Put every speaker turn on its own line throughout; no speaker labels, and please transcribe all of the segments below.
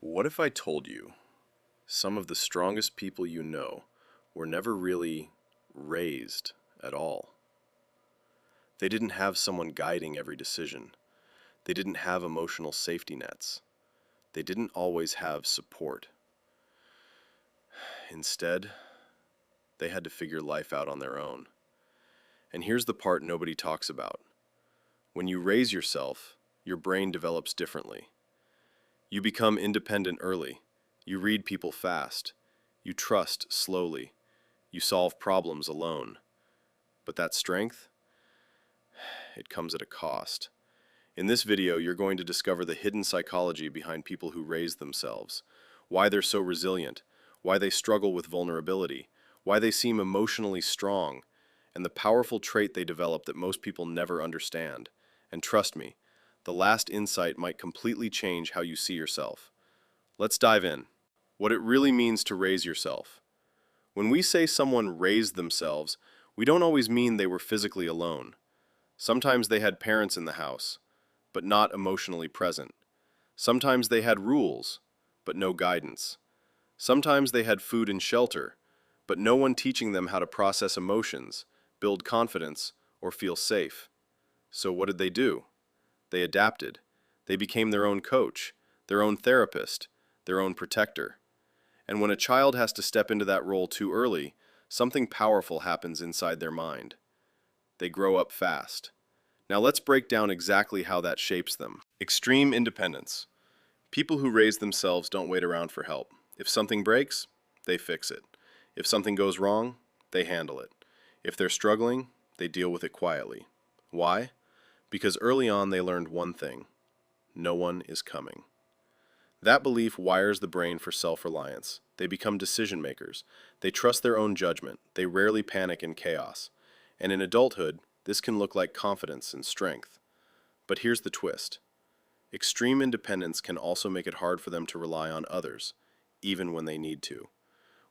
What if I told you some of the strongest people you know were never really raised at all? They didn't have someone guiding every decision. They didn't have emotional safety nets. They didn't always have support. Instead, they had to figure life out on their own. And here's the part nobody talks about. When you raise yourself, your brain develops differently. You become independent early. You read people fast. You trust slowly. You solve problems alone. But that strength, it comes at a cost. In this video, you're going to discover the hidden psychology behind people who raise themselves, why they're so resilient, why they struggle with vulnerability, why they seem emotionally strong, and the powerful trait they develop that most people never understand. And trust me, the last insight might completely change how you see yourself. Let's dive in. What it really means to raise yourself. When we say someone raised themselves, we don't always mean they were physically alone. Sometimes they had parents in the house, but not emotionally present. Sometimes they had rules, but no guidance. Sometimes they had food and shelter, but no one teaching them how to process emotions, build confidence, or feel safe. So what did they do? They adapted. They became their own coach, their own therapist, their own protector. And when a child has to step into that role too early, something powerful happens inside their mind. They grow up fast. Now let's break down exactly how that shapes them. Extreme independence. People who raise themselves don't wait around for help. If something breaks, they fix it. If something goes wrong, they handle it. If they're struggling, they deal with it quietly. Why? Because early on they learned one thing: no one is coming. That belief wires the brain for self-reliance. They become decision makers. They trust their own judgment. They rarely panic in chaos. And in adulthood, this can look like confidence and strength. But here's the twist. Extreme independence can also make it hard for them to rely on others, even when they need to.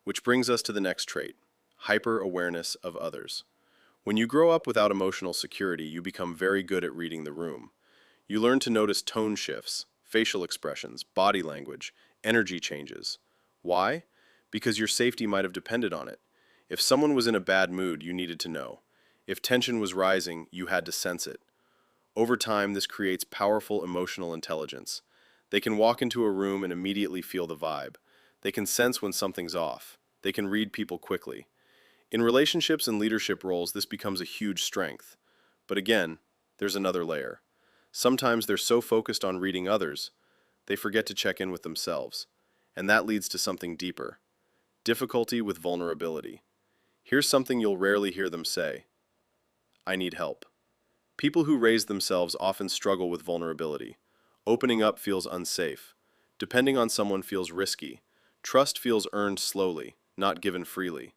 Which brings us to the next trait: hyper-awareness of others. When you grow up without emotional security, you become very good at reading the room. You learn to notice tone shifts, facial expressions, body language, energy changes. Why? Because your safety might have depended on it. If someone was in a bad mood, you needed to know. If tension was rising, you had to sense it. Over time, this creates powerful emotional intelligence. They can walk into a room and immediately feel the vibe. They can sense when something's off. They can read people quickly. In relationships and leadership roles, this becomes a huge strength. But again, there's another layer. Sometimes they're so focused on reading others, they forget to check in with themselves. And that leads to something deeper: difficulty with vulnerability. Here's something you'll rarely hear them say: I need help. People who raise themselves often struggle with vulnerability. Opening up feels unsafe. Depending on someone feels risky. Trust feels earned slowly, not given freely.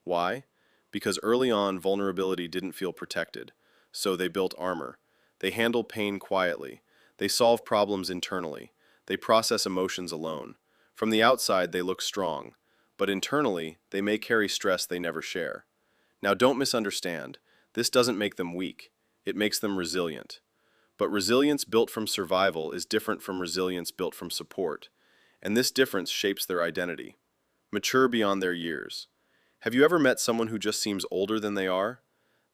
Why? Because early on, vulnerability didn't feel protected. So they built armor. They handle pain quietly. They solve problems internally. They process emotions alone. From the outside, they look strong. But internally, they may carry stress they never share. Now, don't misunderstand. This doesn't make them weak. It makes them resilient. But resilience built from survival is different from resilience built from support. And this difference shapes their identity. Mature beyond their years. Have you ever met someone who just seems older than they are?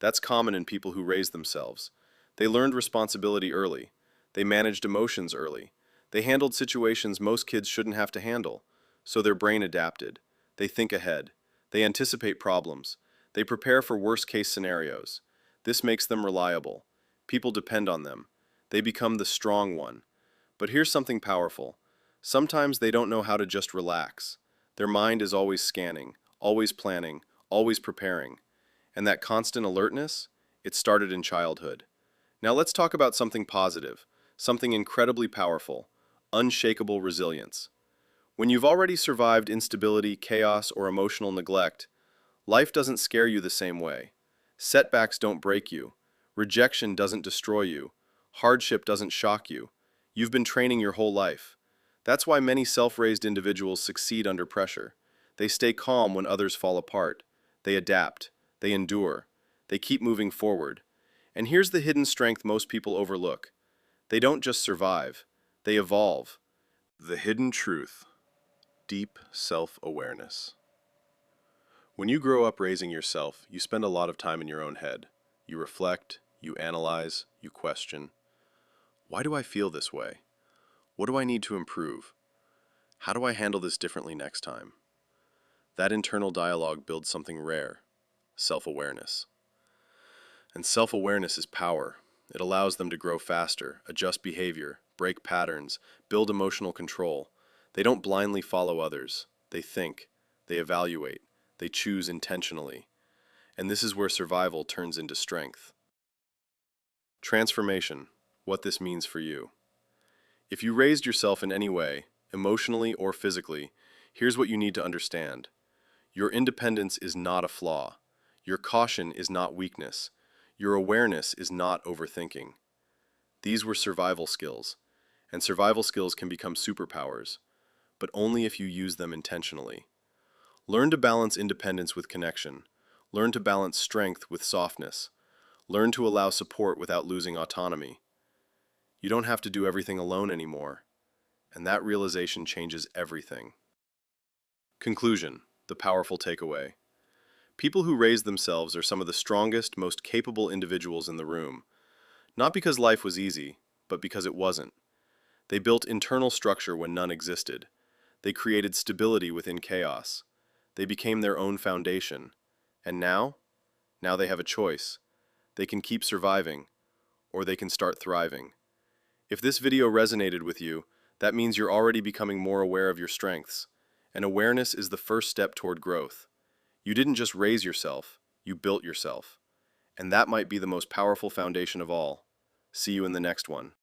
That's common in people who raise themselves. They learned responsibility early. They managed emotions early. They handled situations most kids shouldn't have to handle. So their brain adapted. They think ahead. They anticipate problems. They prepare for worst-case scenarios. This makes them reliable. People depend on them. They become the strong one. But here's something powerful. Sometimes they don't know how to just relax. Their mind is always scanning, always planning, always preparing. And that constant alertness, it started in childhood. Now let's talk about something positive, something incredibly powerful: unshakable resilience. When you've already survived instability, chaos, or emotional neglect, life doesn't scare you the same way. Setbacks don't break you. Rejection doesn't destroy you. Hardship doesn't shock you. You've been training your whole life. That's why many self-raised individuals succeed under pressure. They stay calm when others fall apart. They adapt. They endure. They keep moving forward. And here's the hidden strength most people overlook. They don't just survive. They evolve. The hidden truth, deep self-awareness. When you grow up raising yourself, you spend a lot of time in your own head. You reflect, you analyze, you question. Why do I feel this way? What do I need to improve? How do I handle this differently next time? That internal dialogue builds something rare, self-awareness. And self-awareness is power. It allows them to grow faster, adjust behavior, break patterns, build emotional control. They don't blindly follow others. They think, they evaluate, they choose intentionally. And this is where survival turns into strength. Transformation, what this means for you. If you raised yourself in any way, emotionally or physically, here's what you need to understand. Your independence is not a flaw. Your caution is not weakness. Your awareness is not overthinking. These were survival skills, and survival skills can become superpowers, but only if you use them intentionally. Learn to balance independence with connection. Learn to balance strength with softness. Learn to allow support without losing autonomy. You don't have to do everything alone anymore, and that realization changes everything. Conclusion, the powerful takeaway. People who raise themselves are some of the strongest, most capable individuals in the room. Not because life was easy, but because it wasn't. They built internal structure when none existed. They created stability within chaos. They became their own foundation. And now? Now they have a choice. They can keep surviving, or they can start thriving. If this video resonated with you, that means you're already becoming more aware of your strengths. And awareness is the first step toward growth. You didn't just raise yourself, you built yourself. And that might be the most powerful foundation of all. See you in the next one.